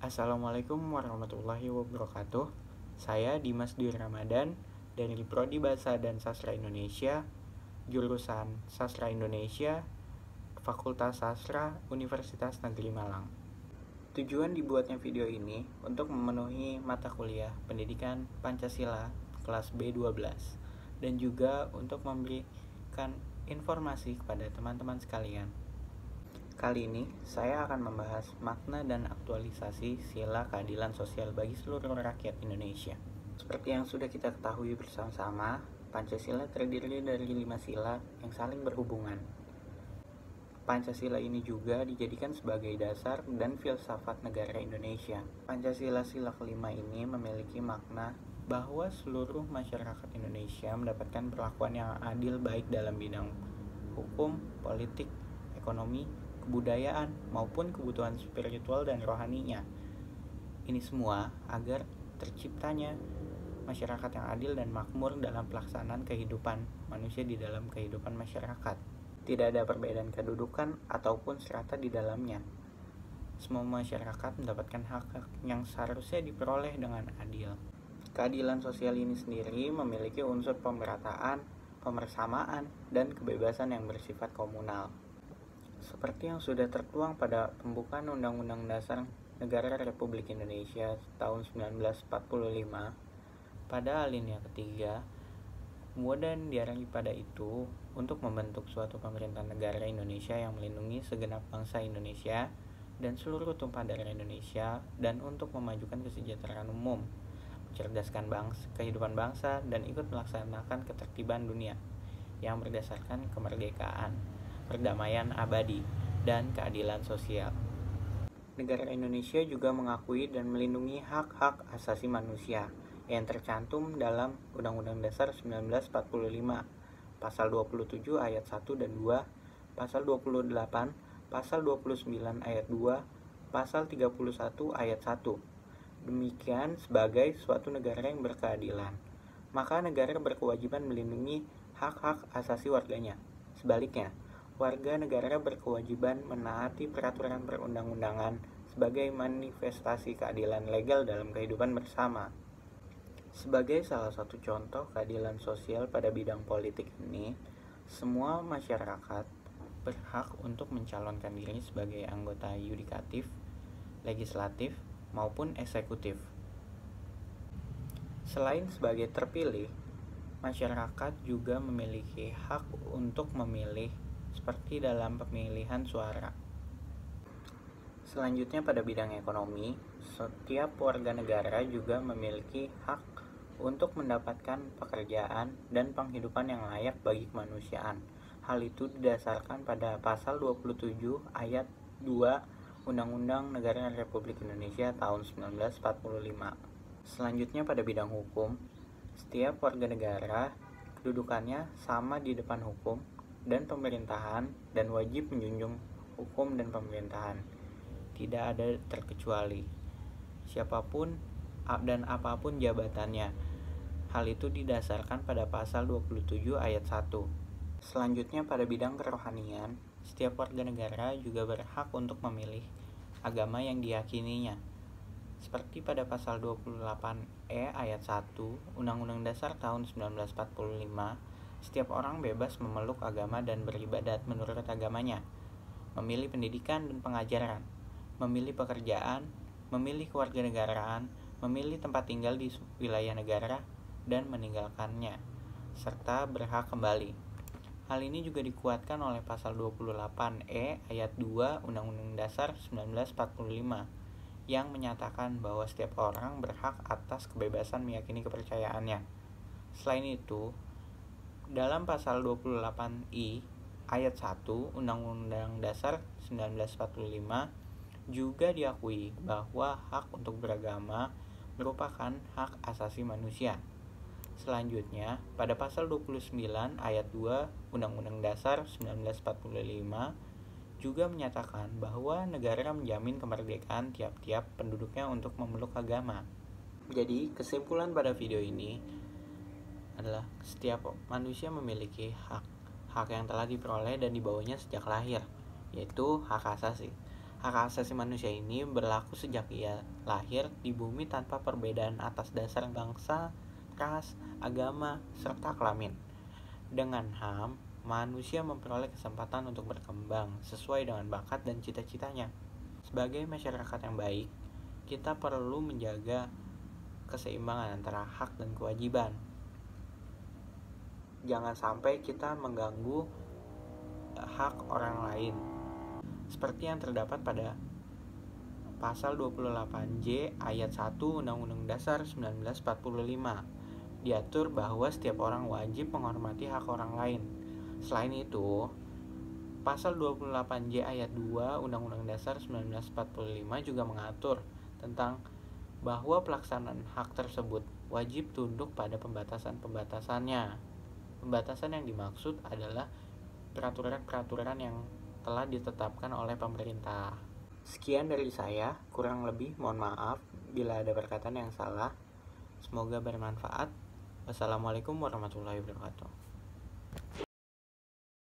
Assalamualaikum warahmatullahi wabarakatuh. Saya Dimas Dwi Ramadan dari Prodi Bahasa dan Sastra Indonesia, jurusan Sastra Indonesia, Fakultas Sastra, Universitas Negeri Malang. Tujuan dibuatnya video ini untuk memenuhi mata kuliah Pendidikan Pancasila kelas B12 dan juga untuk memberikan informasi kepada teman-teman sekalian. Kali ini saya akan membahas makna dan aktualisasi sila keadilan sosial bagi seluruh rakyat Indonesia. Seperti yang sudah kita ketahui bersama-sama, Pancasila terdiri dari 5 sila yang saling berhubungan. Pancasila ini juga dijadikan sebagai dasar dan filsafat negara Indonesia. Pancasila sila kelima ini memiliki makna bahwa seluruh masyarakat Indonesia mendapatkan perlakuan yang adil baik dalam bidang hukum, politik, ekonomi, kebudayaan, maupun kebutuhan spiritual dan rohaninya. Ini semua agar terciptanya masyarakat yang adil dan makmur dalam pelaksanaan kehidupan manusia di dalam kehidupan masyarakat. Tidak ada perbedaan kedudukan ataupun strata di dalamnya. Semua masyarakat mendapatkan hak yang seharusnya diperoleh dengan adil. Keadilan sosial ini sendiri memiliki unsur pemerataan, pemersamaan, dan kebebasan yang bersifat komunal. Seperti yang sudah tertuang pada pembukaan Undang-Undang Dasar Negara Republik Indonesia tahun 1945, pada alinea ketiga, kemudian diarahkan pada itu untuk membentuk suatu pemerintahan negara Indonesia yang melindungi segenap bangsa Indonesia dan seluruh tumpah darah Indonesia, dan untuk memajukan kesejahteraan umum, mencerdaskan kehidupan bangsa, dan ikut melaksanakan ketertiban dunia yang berdasarkan kemerdekaan, perdamaian abadi, dan keadilan sosial. Negara Indonesia juga mengakui dan melindungi hak-hak asasi manusia yang tercantum dalam Undang-Undang Dasar 1945, Pasal 27 ayat 1 dan 2, Pasal 28, Pasal 29 ayat 2, Pasal 31 ayat 1. Demikian sebagai suatu negara yang berkeadilan, maka negara berkewajiban melindungi hak-hak asasi warganya. Sebaliknya, warga negara berkewajiban menaati peraturan perundang-undangan sebagai manifestasi keadilan legal dalam kehidupan bersama. Sebagai salah satu contoh keadilan sosial pada bidang politik ini, semua masyarakat berhak untuk mencalonkan diri sebagai anggota yudikatif, legislatif, maupun eksekutif. Selain sebagai terpilih, masyarakat juga memiliki hak untuk memilih seperti dalam pemilihan suara. Selanjutnya pada bidang ekonomi, setiap warga negara juga memiliki hak untuk mendapatkan pekerjaan dan penghidupan yang layak bagi kemanusiaan. Hal itu didasarkan pada pasal 27 ayat 2 Undang-Undang Negara Republik Indonesia tahun 1945. Selanjutnya pada bidang hukum, setiap warga negara kedudukannya sama di depan hukum dan pemerintahan dan wajib menjunjung hukum dan pemerintahan. Tidak ada terkecuali siapapun dan apapun jabatannya. Hal itu didasarkan pada pasal 27 ayat 1. Selanjutnya pada bidang kerohanian, setiap warga negara juga berhak untuk memilih agama yang diyakininya. Seperti pada pasal 28E ayat 1 Undang-Undang Dasar tahun 1945, setiap orang bebas memeluk agama dan beribadat menurut agamanya, memilih pendidikan dan pengajaran, memilih pekerjaan, memilih kewarganegaraan, memilih tempat tinggal di wilayah negara, dan meninggalkannya, serta berhak kembali. Hal ini juga dikuatkan oleh pasal 28E ayat 2 Undang-Undang Dasar 1945 yang menyatakan bahwa setiap orang berhak atas kebebasan meyakini kepercayaannya. Selain itu, dalam pasal 28I ayat 1 Undang-Undang Dasar 1945 juga diakui bahwa hak untuk beragama merupakan hak asasi manusia. Selanjutnya, pada pasal 29 ayat 2 Undang-Undang Dasar 1945 juga menyatakan bahwa negara menjamin kemerdekaan tiap-tiap penduduknya untuk memeluk agama. Jadi, kesimpulan pada video ini adalah setiap manusia memiliki hak yang telah diperoleh dan dibawanya sejak lahir, yaitu hak asasi. Hak asasi manusia ini berlaku sejak ia lahir di bumi tanpa perbedaan atas dasar bangsa, ras, agama, serta kelamin. Dengan HAM, manusia memperoleh kesempatan untuk berkembang sesuai dengan bakat dan cita-citanya. Sebagai masyarakat yang baik, kita perlu menjaga keseimbangan antara hak dan kewajiban. Jangan sampai kita mengganggu hak orang lain. Seperti yang terdapat pada Pasal 28J ayat 1 Undang-Undang Dasar 1945. Diatur bahwa setiap orang wajib menghormati hak orang lain. Selain itu, Pasal 28J ayat 2 Undang-Undang Dasar 1945 juga mengatur tentang bahwa pelaksanaan hak tersebut wajib tunduk pada pembatasan-pembatasannya. Pembatasan yang dimaksud adalah peraturan-peraturan yang telah ditetapkan oleh pemerintah. Sekian dari saya, kurang lebih mohon maaf bila ada perkataan yang salah. Semoga bermanfaat. Wassalamualaikum warahmatullahi wabarakatuh.